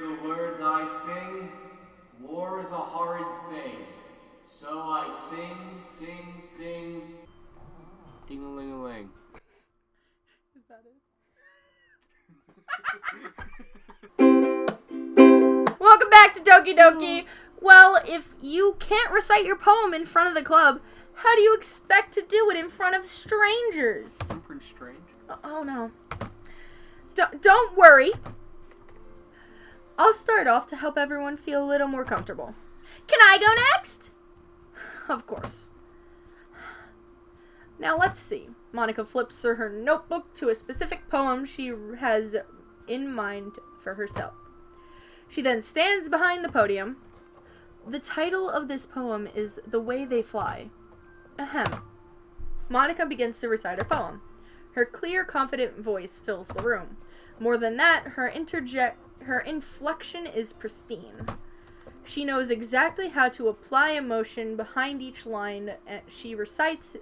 the words I sing, war is a horrid thing. So I sing, sing, sing, ding-a-ling-a-ling. Is that it? Welcome back to Doki Doki. Well, if you can't recite your poem in front of the club, how do you expect to do it in front of strangers? I'm pretty strange. Oh no. Don't worry. I'll start off to help everyone feel a little more comfortable. Can I go next? Of course. Now let's see. Monica flips through her notebook to a specific poem she has in mind for herself. She then stands behind the podium. The title of this poem is The Way They Fly. Ahem. Monica begins to recite her poem. Her clear, confident voice fills the room. More than that, her inflection is pristine. She knows exactly how to apply emotion behind each line she recites,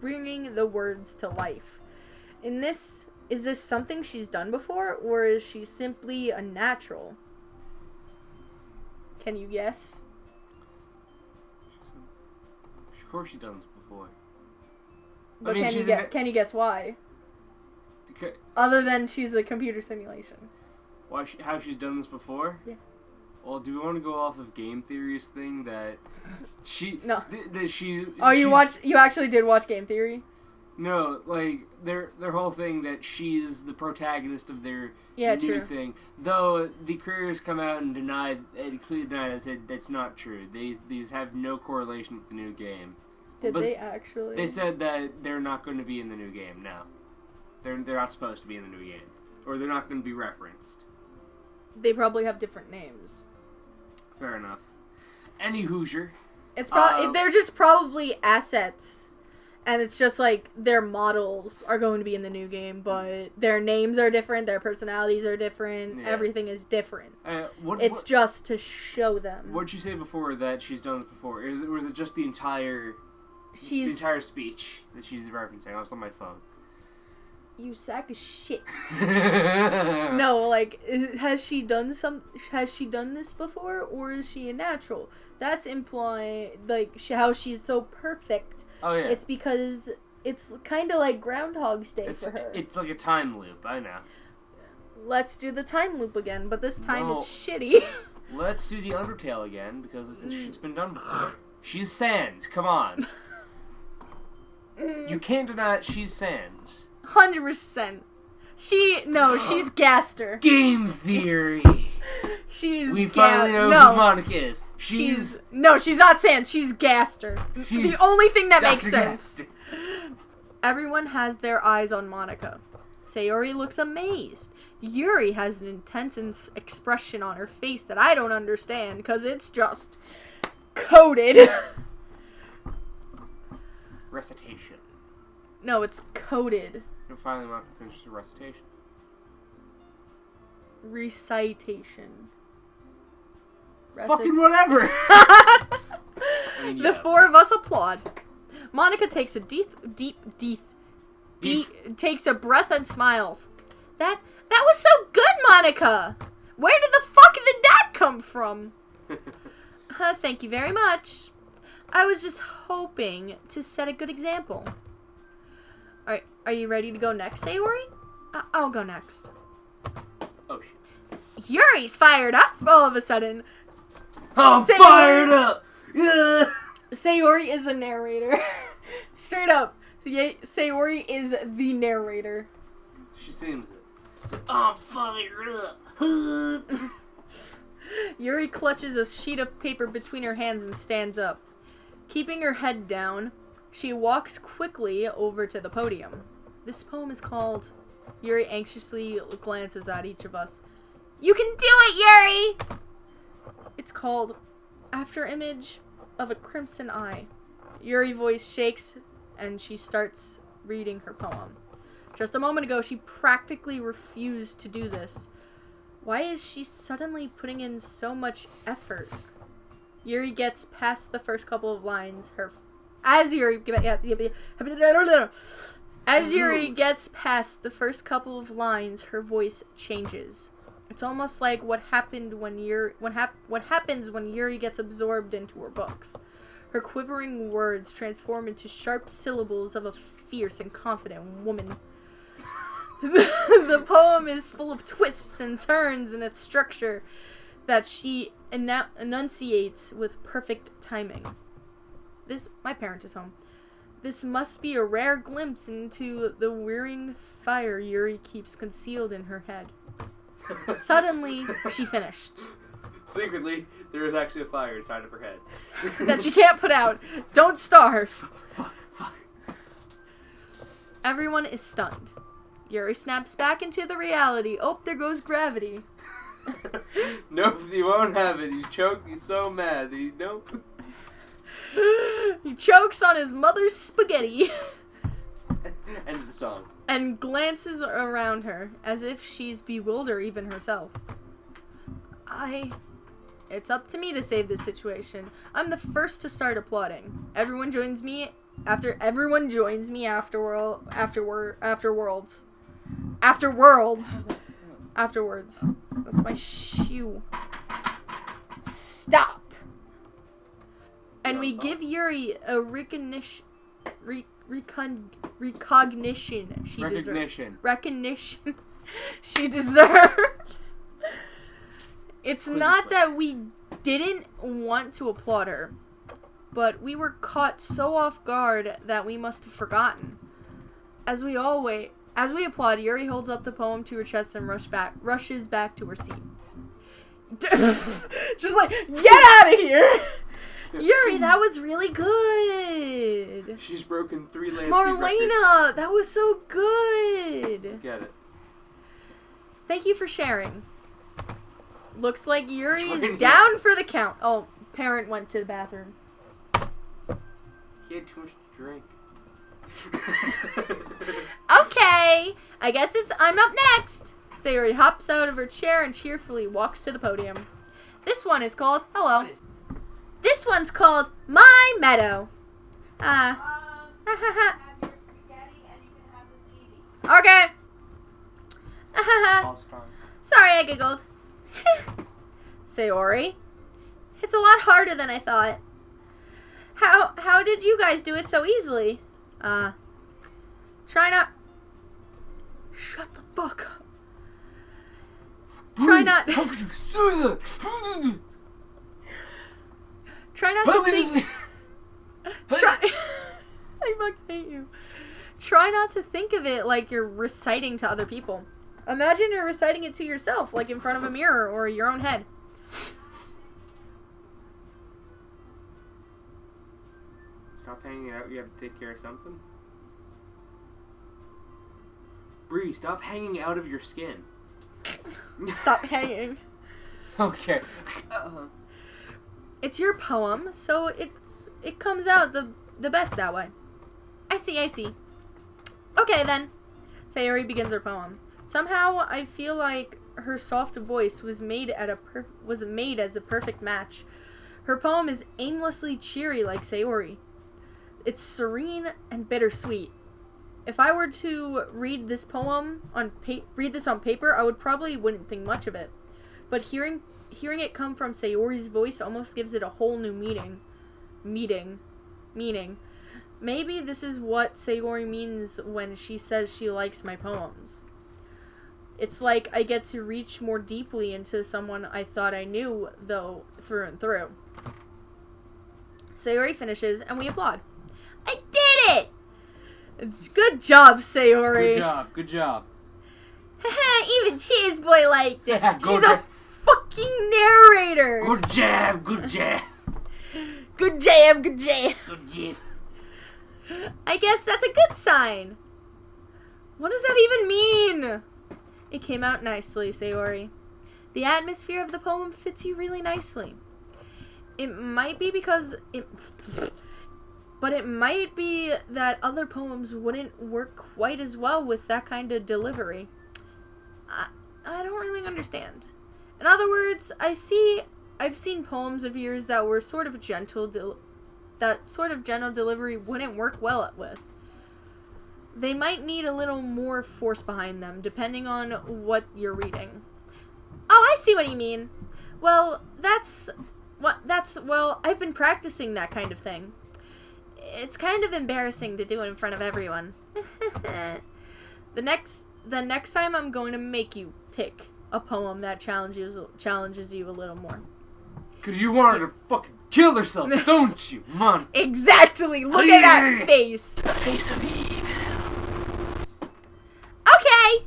bringing the words to life. Is this something she's done before, or is she simply a natural? Can you guess? Of course she's done this before. But can you guess why? Other than she's a computer simulation. How she's done this before? Yeah. Well, do we want to go off of game theory's thing that she... No. Oh, you actually did watch Game Theory? No, like, their whole thing that she's the protagonist of their new thing. Though the creators come out and completely denied and said that's not true. These have no correlation with the new game. Did they actually? They said that they're not going to be in the new game now. They're not supposed to be in the new game. Or they're not going to be referenced. They probably have different names. Fair enough. Any Hoosier. It's they're just probably assets, and it's just like their models are going to be in the new game, but their names are different, their personalities are different, everything is different. It's just to show them. What did you say before that she's done this before? Was it just the entire speech that she's referencing? I was on my phone. You sack of shit. No, like, has she done this before, or is she a natural? That's implying, like, how she's so perfect. Oh, yeah. It's because it's kind of like Groundhog's Day for her. It's like a time loop, I know. Let's do the time loop again, but this time it's shitty. Let's do the Undertale again, because it's been done before. She's Sans, come on. You can't deny that she's Sans. 100%. She's Gaster. Game theory. We finally know who Monica is. She's not Sans. She's Gaster. She's the only thing that Dr. makes sense. Gaster. Everyone has their eyes on Monica. Sayori looks amazed. Yuri has an intense expression on her face that I don't understand because it's just coded. Recitation. No, it's coded. You'll finally want to finish the recitation. Recitation. Fucking whatever! The four of us applaud. Monica takes a takes a breath and smiles. That was so good, Monica! Where did the fuck did that come from? Thank you very much. I was just hoping to set a good example. Alright, are you ready to go next, Sayori? I'll go next. Oh, shit. Yuri's fired up all of a sudden. I'm fired up! Yeah. Sayori is the narrator. Straight up. Sayori is the narrator. She seems it. Like, I'm fired up. Yuri clutches a sheet of paper between her hands and stands up. Keeping her head down, she walks quickly over to the podium. This poem is called... Yuri anxiously glances at each of us. You can do it, Yuri! It's called After Image of a Crimson Eye. Yuri's voice shakes and she starts reading her poem. Just a moment ago, she practically refused to do this. Why is she suddenly putting in so much effort? Yuri gets past the first couple of lines. As Yuri gets past the first couple of lines, her voice changes. It's almost like what happens when Yuri gets absorbed into her books. Her quivering words transform into sharp syllables of a fierce and confident woman. The poem is full of twists and turns in its structure that she enunciates with perfect timing. My parent is home. This must be a rare glimpse into the wearing fire Yuri keeps concealed in her head. Suddenly, she finished. Secretly, there is actually a fire inside of her head. That you can't put out. Don't starve. Everyone is stunned. Yuri snaps back into the reality. Oh, there goes gravity. Nope, you won't have it. He's choking. He's so mad. Nope. He chokes on his mother's spaghetti. End of the song. And glances around her, as if she's bewildered even herself. It's up to me to save this situation. I'm the first to start applauding. Everyone joins me afterwards. Afterwards. That's my shoe. Stop. And we give Yuri a recognition she deserves. It's not that we didn't want to applaud her, but we were caught so off guard that we must have forgotten. As we applaud, Yuri holds up the poem to her chest and rushes back to her seat. Just like, get out of here! Yuri, that was really good. She's broken 3 Lansky Marlena, that was so good. Get it. Thank you for sharing. Looks like Yuri is down for the count. Oh, parent went to the bathroom. He had too much to drink. Okay, I guess I'm up next. Sayori hops out of her chair and cheerfully walks to the podium. This one is called Hello. This one's called My Meadow. Have your spaghetti and you can have the TV. Okay. All-star. Sorry I giggled. Sayori, it's a lot harder than I thought. How did you guys do it so easily? Try not... Shut the fuck up. Try not... How could you say that? Try not to think... I fucking hate you. Try not to think of it like you're reciting to other people. Imagine you're reciting it to yourself, like in front of a mirror or your own head. Stop hanging out. You have to take care of something. Bree, stop hanging out of your skin. Stop hanging. Okay. It's your poem, so it comes out the best that way. I see. Okay then. Sayori begins her poem. Somehow I feel like her soft voice was made as a perfect match. Her poem is aimlessly cheery like Sayori. It's serene and bittersweet. If I were to read this poem on paper, I would probably wouldn't think much of it. But hearing it come from Sayori's voice almost gives it a whole new meaning. Maybe this is what Sayori means when she says she likes my poems. It's like I get to reach more deeply into someone I thought I knew, though, through and through. Sayori finishes, and we applaud. I did it! Good job, Sayori. Good job. Even Cheese Boy liked it. She's a fucking narrator. Good job. Good jam. Good job. I guess that's a good sign. What does that even mean? It came out nicely, Sayori. The atmosphere of the poem fits you really nicely. It might be but it might be that other poems wouldn't work quite as well with that kind of delivery. I don't really understand. In other words, I've seen poems of yours that were sort of gentle delivery wouldn't work well with. They might need a little more force behind them, depending on what you're reading. see what you mean. Well, well, I've been practicing that kind of thing. It's kind of embarrassing to do it in front of everyone. The next time I'm going to make you pick a poem that challenges you a little more. Cause you wanted to fucking kill herself, don't you, man? Exactly. Look at that face. The face of evil. Okay.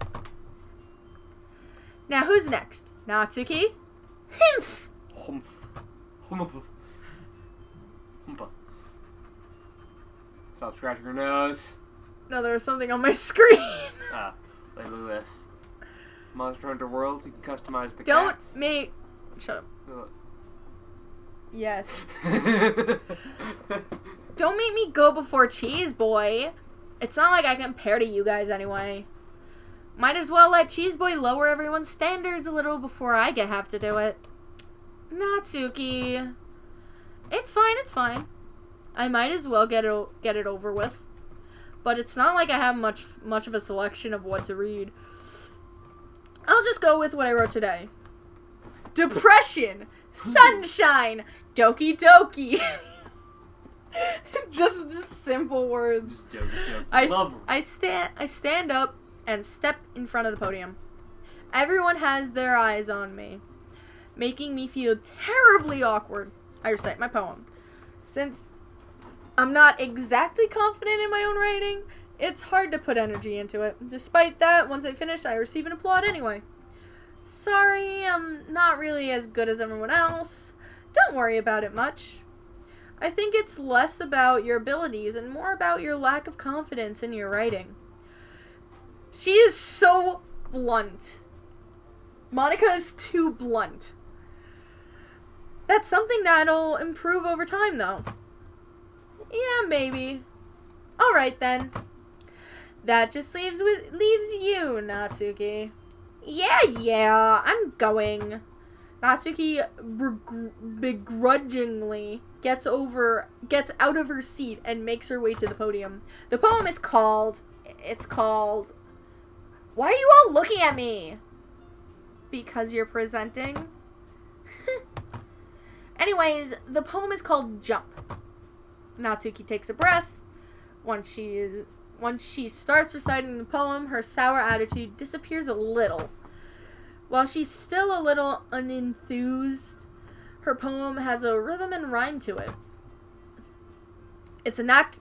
Now who's next? Natsuki? Humph. Humpa. Stop scratching her nose. No, there was something on my screen. Look at this. Monster Hunter World, you can customize the Don't cats. make... Shut up. Yes. Don't make me go before Cheese Boy. It's not like I compare to you guys anyway. Might as well let Cheese Boy lower everyone's standards a little before I have to do it. Natsuki. It's fine. I might as well get it over with. But it's not like I have much of a selection of what to read. I'll just go with what I wrote today. Depression. Sunshine. Doki Doki. Just the simple words. Just Doki Doki. I stand up and step in front of the podium. Everyone has their eyes on me, making me feel terribly awkward. I recite my poem. Since I'm not exactly confident in my own writing, it's hard to put energy into it. Despite that, once I finish, I receive an applaud anyway. Sorry, I'm not really as good as everyone else. Don't worry about it much. I think it's less about your abilities and more about your lack of confidence in your writing. She is so blunt. Monica is too blunt. That's something that'll improve over time, though. Yeah, maybe. Alright, then. That just leaves you, Natsuki. Yeah, I'm going. Natsuki begrudgingly gets out of her seat and makes her way to the podium. The poem is called... Why are you all looking at me? Because you're presenting? Anyways, the poem is called Jump. Natsuki takes a breath. Once she starts reciting the poem, her sour attitude disappears a little. While she's still a little unenthused, her poem has a rhythm and rhyme to it. It's a knack.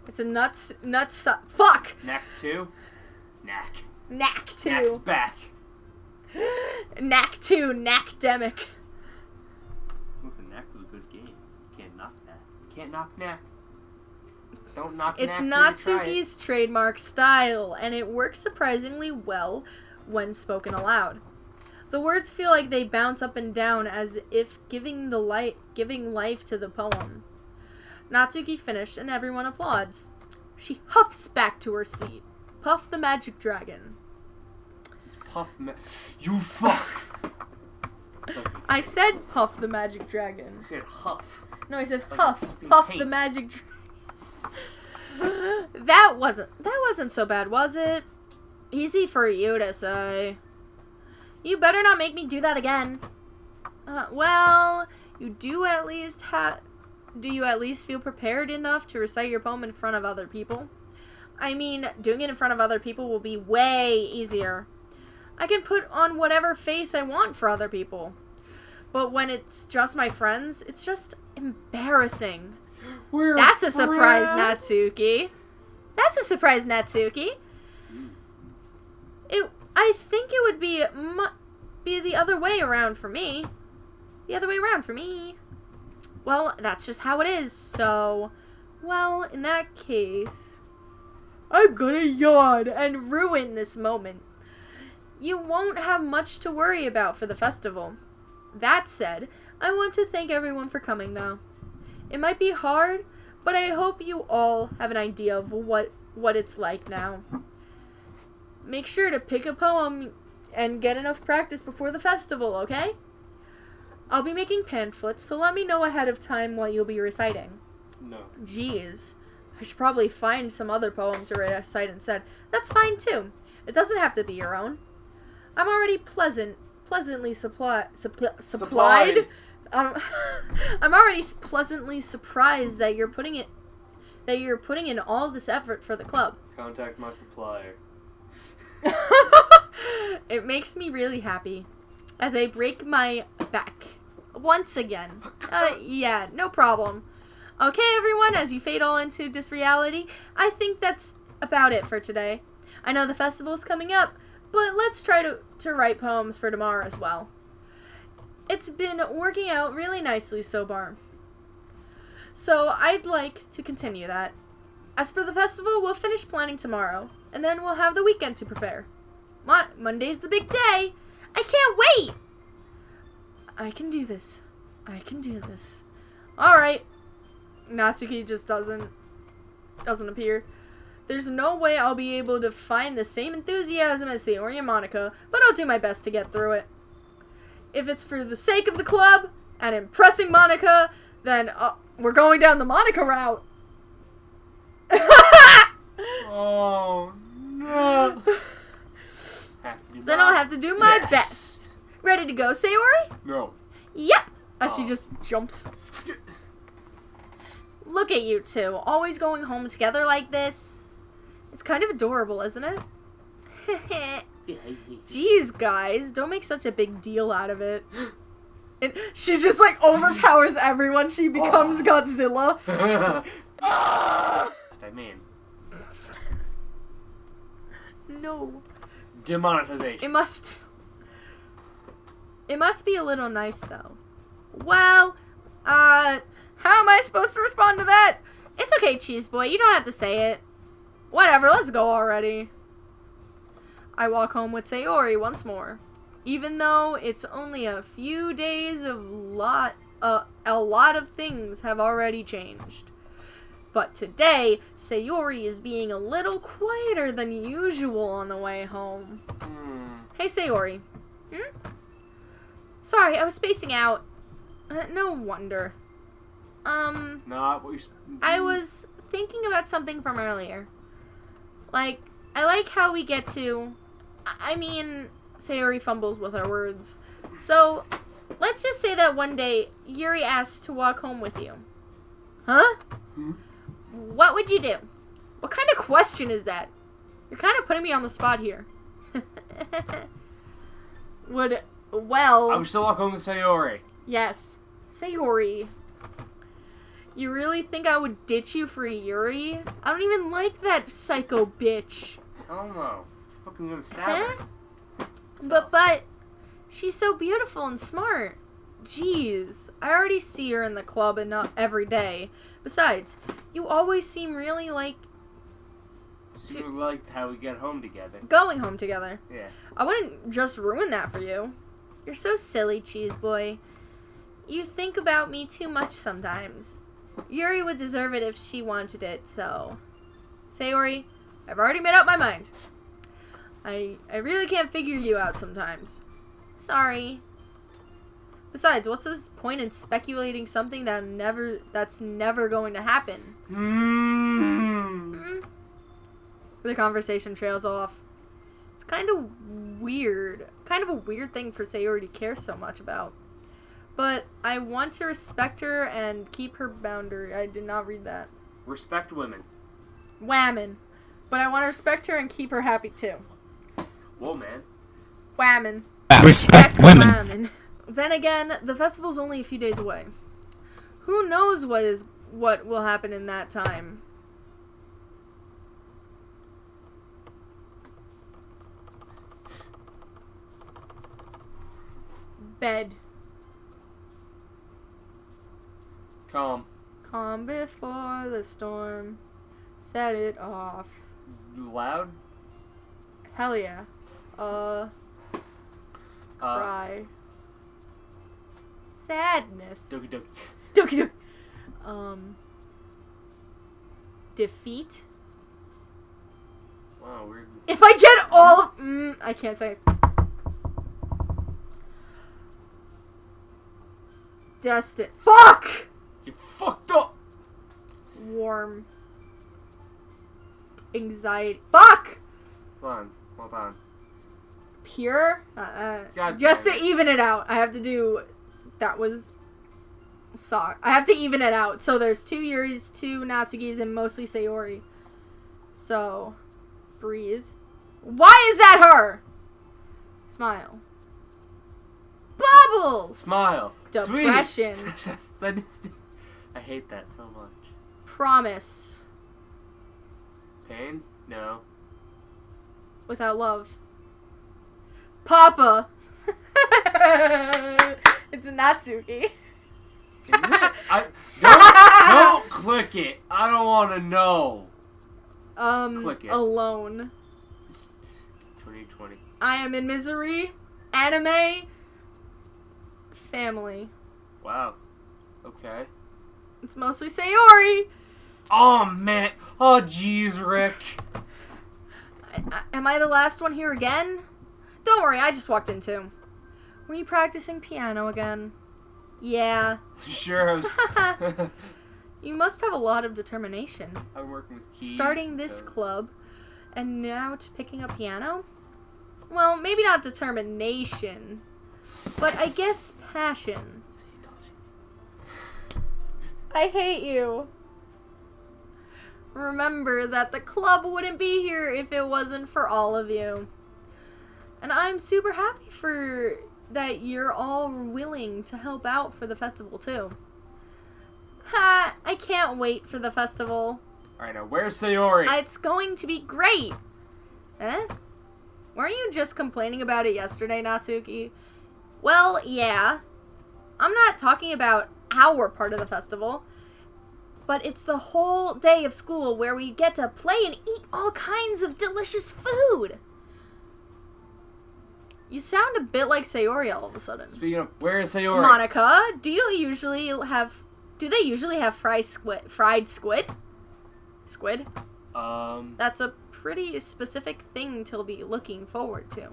It's a nuts, fuck! Knack 2? Knack. Knack 2. Knack's back. Knack 2, Knackdemic. Listen, Knack was a good game. You can't knock that. You can't knock Knack. Don't knock Knack. It's Natsuki's trademark style, and it works surprisingly well when spoken aloud. The words feel like they bounce up and down as if giving life to the poem. Natsuki finished and everyone applauds. She huffs back to her seat. Puff the magic dragon. You fuck! I said puff the magic dragon. You said huff. No, I said Like huff. Puff paint. the magic dragon. That wasn't so bad, was it? Easy for you to say. You better not make me do that again. Well, do you at least feel prepared enough to recite your poem in front of other people? I mean, doing it in front of other people will be way easier. I can put on whatever face I want for other people. But when it's just my friends, it's just embarrassing. That's a surprise, Natsuki. That's a surprise, Natsuki. I think it would be the other way around for me. The other way around for me. Well, that's just how it is, so... Well, in that case... I'm gonna yawn and ruin this moment. You won't have much to worry about for the festival. That said, I want to thank everyone for coming, though. It might be hard, but I hope you all have an idea of what it's like now. Make sure to pick a poem and get enough practice before the festival, okay? I'll be making pamphlets, so let me know ahead of time what you'll be reciting. No. Jeez. I should probably find some other poem to recite instead. That's fine, too. It doesn't have to be your own. I'm already pleasantly supplied. I'm already pleasantly surprised that you're putting in all this effort for the club. Contact my supplier. It makes me really happy as I break my back once again. Yeah, no problem. Okay, everyone, as you fade all into this reality, I think that's about it for today. I know the festival's coming up, but let's try to write poems for tomorrow as well. It's been working out really nicely so far. So I'd like to continue that. As for the festival, we'll finish planning tomorrow, and then we'll have the weekend to prepare. Monday's the big day. I can't wait! I can do this. I can do this. Alright. Natsuki just doesn't appear. There's no way I'll be able to find the same enthusiasm as Sayori and Monica, but I'll do my best to get through it. If it's for the sake of the club and impressing Monica, then we're going down the Monica route. Oh, no. Then I'll have to do my best. Ready to go, Sayori? No. Yep. As she just jumps. Look at you two, always going home together like this. It's kind of adorable, isn't it? Jeez, guys, don't make such a big deal out of it. And she just, like, overpowers everyone. She becomes Godzilla. I mean. No. Demonetization. It must be a little nice, though. Well, how am I supposed to respond to that? It's okay, Cheese Boy. You don't have to say it. Whatever, let's go already. I walk home with Sayori once more. Even though it's only a few days, a lot of things have already changed. But today, Sayori is being a little quieter than usual on the way home. Hey, Sayori. Sorry, I was spacing out. No wonder. I was thinking about something from earlier. Like, I like how we get to... Sayori fumbles with her words. So, let's just say that one day, Yuri asked to walk home with you. Huh? What would you do? What kind of question is that? You're kind of putting me on the spot here. I would still walk home with Sayori. Yes. Sayori. You really think I would ditch you for Yuri? I don't even like that psycho bitch. I don't know. Fucking gonna stab her. But she's so beautiful and smart. Jeez, I already see her in the club and not every day. Besides, you always seem really like... You like how we get home together. Going home together. Yeah. I wouldn't just ruin that for you. You're so silly, Cheese Boy. You think about me too much sometimes. Yuri would deserve it if she wanted it, so... Sayori, I've already made up my mind. I really can't figure you out sometimes. Sorry. Besides, what's the point in speculating something that's never going to happen? The conversation trails off. It's kind of weird. Kind of a weird thing for Sayori to care so much about. But I want to respect her and keep her boundary. I did not read that. Respect women. Whammon. But I want to respect her and keep her happy too. Whoa, man. Whammon. Respect women. Whammon. Then again, the festival's only a few days away. Who knows what will happen in that time? Bed. Calm. Calm before the storm. Set it off. Loud? Hell yeah. Cry. Sadness. Doki Doki. Doki Doki. Defeat. Wow, weird. If I get all of... I can't say. Destin. Fuck! You fucked up! Warm. Anxiety. Fuck! Hold on. here. Just to even it out, I have to do... That was... I have to even it out. So there's 2 Yuris, 2 Natsugis, and mostly Sayori. So, breathe. Why is that her? Smile. Bubbles! Smile. Depression. Sweet. I hate that so much. Promise. Pain? No. Without love. Papa. It's a Natsuki. Is it? Don't click it. I don't want to know. Click it. Alone. It's 2020. I am in misery. Anime. Family. Wow. Okay. It's mostly Sayori. Oh, man. Oh, jeez, Rick. Am I the last one here again? Don't worry, I just walked in too. Were you practicing piano again? Yeah. Sure. You must have a lot of determination. I'm working with keys. Starting this club, and now it's picking up piano? Well, maybe not determination, but I guess passion. I hate you. Remember that the club wouldn't be here if it wasn't for all of you. And I'm super happy for that you're all willing to help out for the festival too. Ha! I can't wait for the festival. Alright, now where's Sayori? It's going to be great. Eh? Weren't you just complaining about it yesterday, Natsuki? Well, yeah. I'm not talking about our part of the festival, but it's the whole day of school where we get to play and eat all kinds of delicious food. You sound a bit like Sayori all of a sudden. Speaking of, where is Sayori? Monica, do they usually have fried squid? Squid? That's a pretty specific thing to be looking forward to.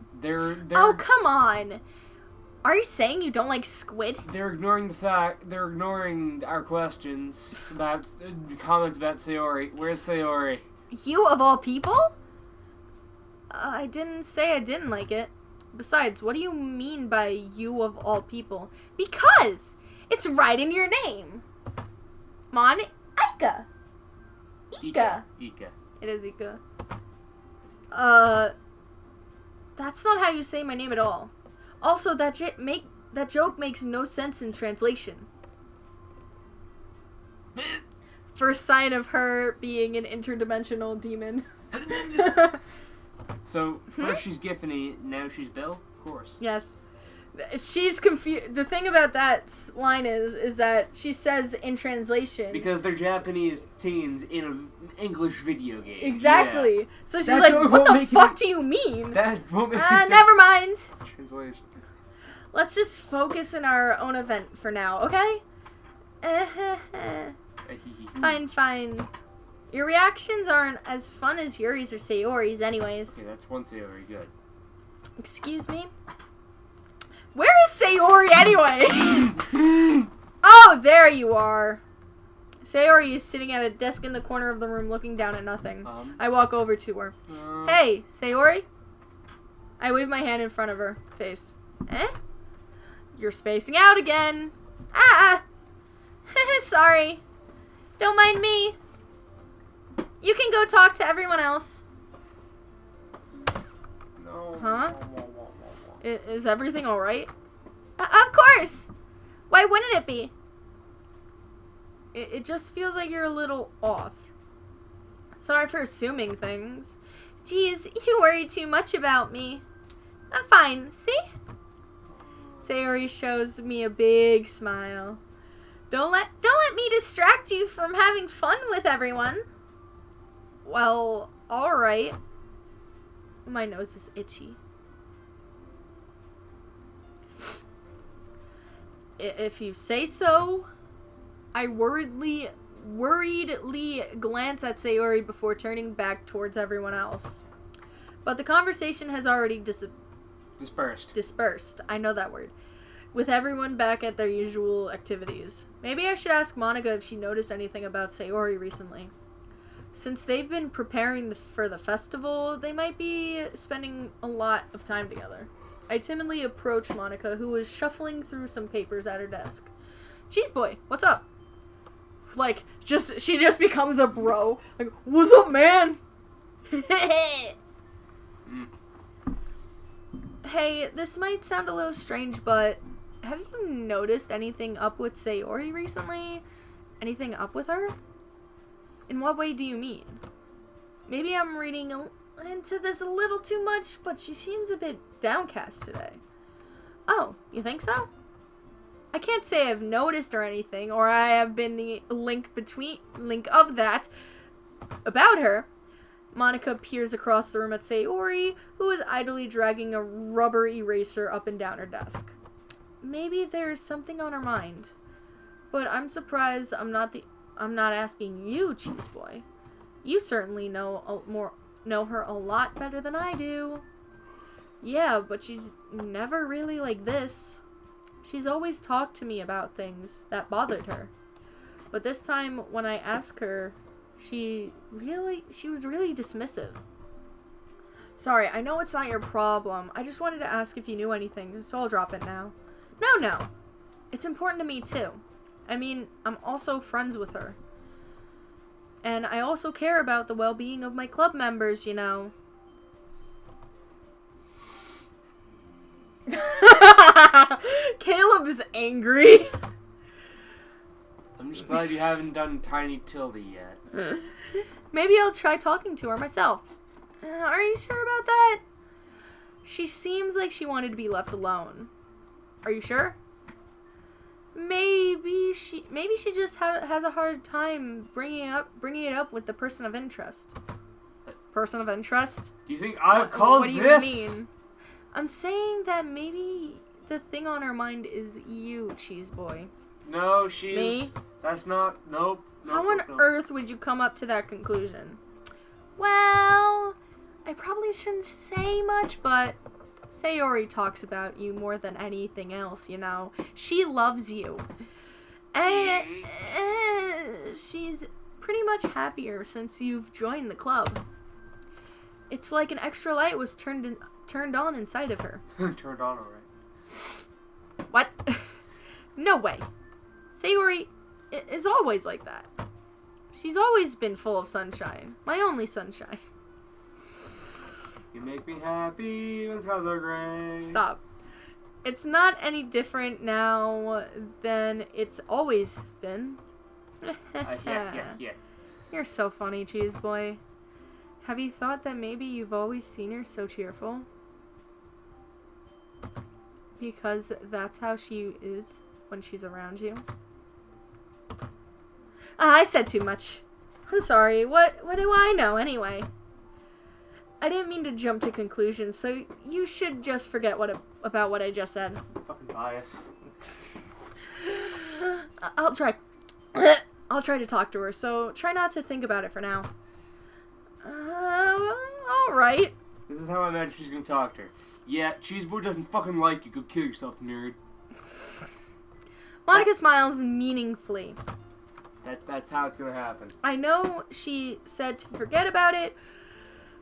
Oh, come on. Are you saying you don't like squid? They're ignoring our questions about comments about Sayori. Where's Sayori? You of all people? I didn't say I didn't like it. Besides, what do you mean by you of all people? Because it's right in your name. Ika. Ika. It is Ika. That's not how you say my name at all. Also, that joke makes no sense in translation. First sign of her being an interdimensional demon. So, first she's Giffany, now she's Bill? Of course. Yes. She's confused. The thing about that line is that she says in translation... Because they're Japanese teens in an English video game. Exactly. Yeah. So she's that like, what the fuck do you mean? That won't make sense. Never mind. Translation. Let's just focus in our own event for now, okay? Fine. Your reactions aren't as fun as Yuri's or Sayori's anyways. Okay, that's one Sayori. Good. Excuse me? Where is Sayori anyway? Oh, there you are. Sayori is sitting at a desk in the corner of the room looking down at nothing. I walk over to her. Hey, Sayori? I wave my hand in front of her face. Eh? You're spacing out again. Sorry. Don't mind me. You can go talk to everyone else. No. Huh? Is everything alright? Of course! Why wouldn't it be? It just feels like you're a little off. Sorry for assuming things. Geez, you worry too much about me. I'm fine, see? Sayori shows me a big smile. Don't let me distract you from having fun with everyone. Well, alright. My nose is itchy. If you say so. I worriedly glance at Sayori before turning back towards everyone else. But the conversation has already dispersed. I know that word. With everyone back at their usual activities. Maybe I should ask Monica if she noticed anything about Sayori recently. Since they've been preparing for the festival, they might be spending a lot of time together. I timidly approach Monica, who was shuffling through some papers at her desk. Cheese boy, what's up? Like, she just becomes a bro. Like, what's up, man? Hey, this might sound a little strange, but have you noticed anything up with Sayori recently? Anything up with her? In what way do you mean? Maybe I'm reading into this a little too much, but she seems a bit downcast today. Oh, you think so? I can't say I've noticed or anything, or I have been the link of that about her. Monica peers across the room at Sayori, who is idly dragging a rubber eraser up and down her desk. Maybe there's something on her mind. But I'm surprised I'm not asking you, Cheese Boy. You certainly know her a lot better than I do. Yeah, but she's never really like this. She's always talked to me about things that bothered her. But this time, when I asked her, she was really dismissive. Sorry, I know it's not your problem. I just wanted to ask if you knew anything, so I'll drop it now. No. It's important to me, too. I mean, I'm also friends with her. And I also care about the well-being of my club members, you know. Caleb is angry. I'm just glad you haven't done Tiny Tildy yet. Maybe I'll try talking to her myself. Are you sure about that? She seems like she wanted to be left alone. Are you sure? Maybe she just has a hard time bringing it up with the person of interest. Person of interest? Do you think I've caused this? What do you mean? I'm saying that maybe the thing on her mind is you, Cheese Boy. No, she's... Me? That's not... Nope. How on earth would you come up to that conclusion? Well, I probably shouldn't say much, but Sayori talks about you more than anything else, you know. She loves you. And she's pretty much happier since you've joined the club. It's like an extra light was turned on inside of her. Turned on, alright. What? No way. Sayori is always like that. She's always been full of sunshine. My only sunshine. You make me happy when skies are gray. Stop. It's not any different now than it's always been. Yeah. You're so funny, Cheese Boy. Have you thought that maybe you've always seen her so cheerful? Because that's how she is when she's around you. I said too much. I'm sorry. What do I know anyway? I didn't mean to jump to conclusions, so you should just forget about what I just said. Fucking bias. I'll try to talk to her, so try not to think about it for now. Alright. This is how I imagine she's gonna talk to her. Yeah, Cheeseboy doesn't fucking like you. Go kill yourself, nerd. Monica smiles meaningfully. That's how it's gonna happen. I know she said to forget about it,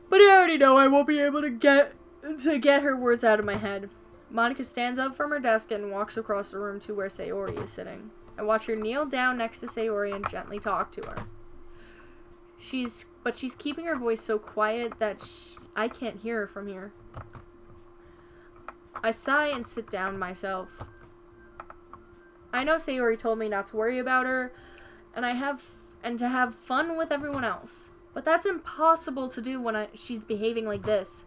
but I already know I won't be able to get her words out of my head. Monica stands up from her desk and walks across the room to where Sayori is sitting. I watch her kneel down next to Sayori and gently talk to her. She's keeping her voice so quiet that I can't hear her from here. I sigh and sit down myself. I know Sayori told me not to worry about her, and to have fun with everyone else. But that's impossible to do when she's behaving like this.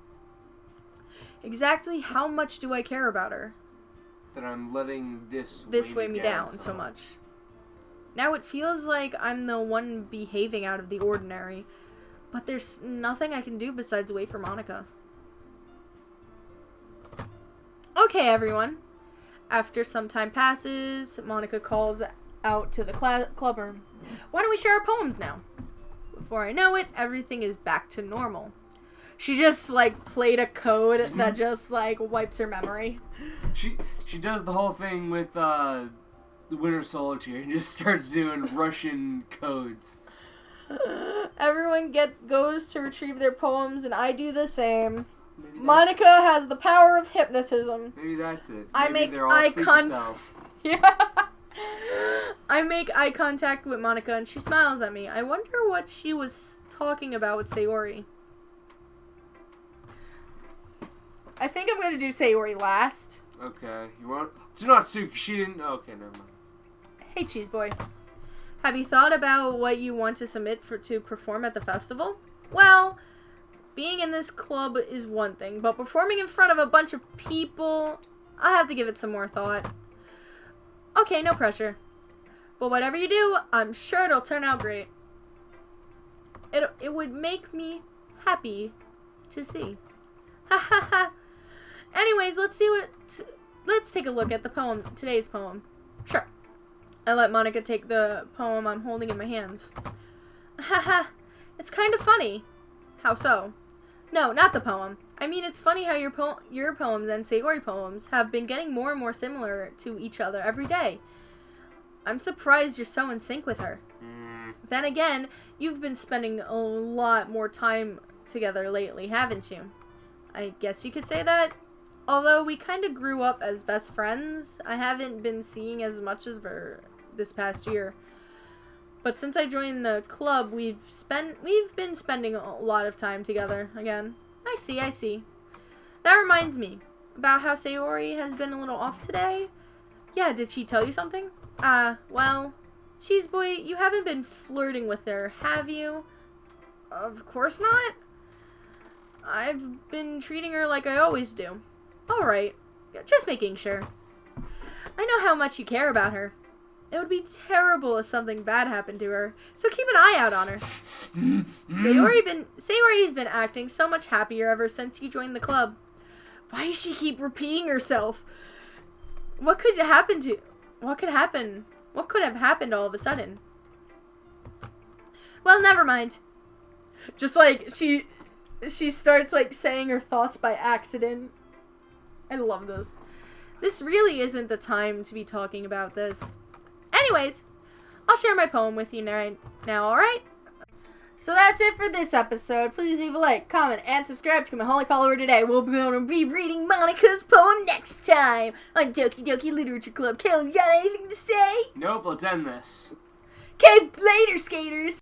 Exactly how much do I care about her? That I'm letting this weigh me down so much. Now it feels like I'm the one behaving out of the ordinary, but there's nothing I can do besides wait for Monica. Okay, everyone. After some time passes, Monica calls out to the club room. Why don't we share our poems now? Before I know it, everything is back to normal. She just, played a code that just, wipes her memory. She does the whole thing with, the Winter Soldier and just starts doing Russian codes. Everyone goes to retrieve their poems, and I do the same. Monica has the power of hypnotism. Maybe that's it. I Maybe make they're all eye sleeper contact. cells. Yeah. I make eye contact with Monica, and she smiles at me. I wonder what she was talking about with Sayori. I think I'm going to do Sayori last. Okay. You want... Tsunatsuki, she didn't... Okay, never mind. Hey, Cheese Boy. Have you thought about what you want to submit to perform at the festival? Well, being in this club is one thing, but performing in front of a bunch of people, I have to give it some more thought. Okay, no pressure. But whatever you do, I'm sure it'll turn out great. It would make me happy to see. Ha ha ha. Anyways, let's take a look at the poem, today's poem. Sure. I let Monica take the poem I'm holding in my hands. Haha, it's kind of funny. How so? No, not the poem. I mean, it's funny how your poems and Sayori poems have been getting more and more similar to each other every day. I'm surprised you're so in sync with her. Then again, you've been spending a lot more time together lately, haven't you? I guess you could say that. Although we kind of grew up as best friends, I haven't been seeing as much as for this past year. But since I joined the club, we've been spending a lot of time together again. I see. That reminds me about how Sayori has been a little off today. Yeah, did she tell you something? Well, Cheese Boy, you haven't been flirting with her, have you? Of course not. I've been treating her like I always do. Alright, just making sure. I know how much you care about her. It would be terrible if something bad happened to her, so keep an eye out on her. Sayori's been acting so much happier ever since you joined the club. Why does she keep repeating herself? What could have happened all of a sudden? Well, never mind. Just like she starts like saying her thoughts by accident. I love this. This really isn't the time to be talking about this. Anyways, I'll share my poem with you right now, alright? So that's it for this episode. Please leave a like, comment, and subscribe to my Holy Follower today. We'll be going to be reading Monica's poem next time on Doki Doki Literature Club. Caleb, you got anything to say? Nope, let's end this. Okay, later, skaters!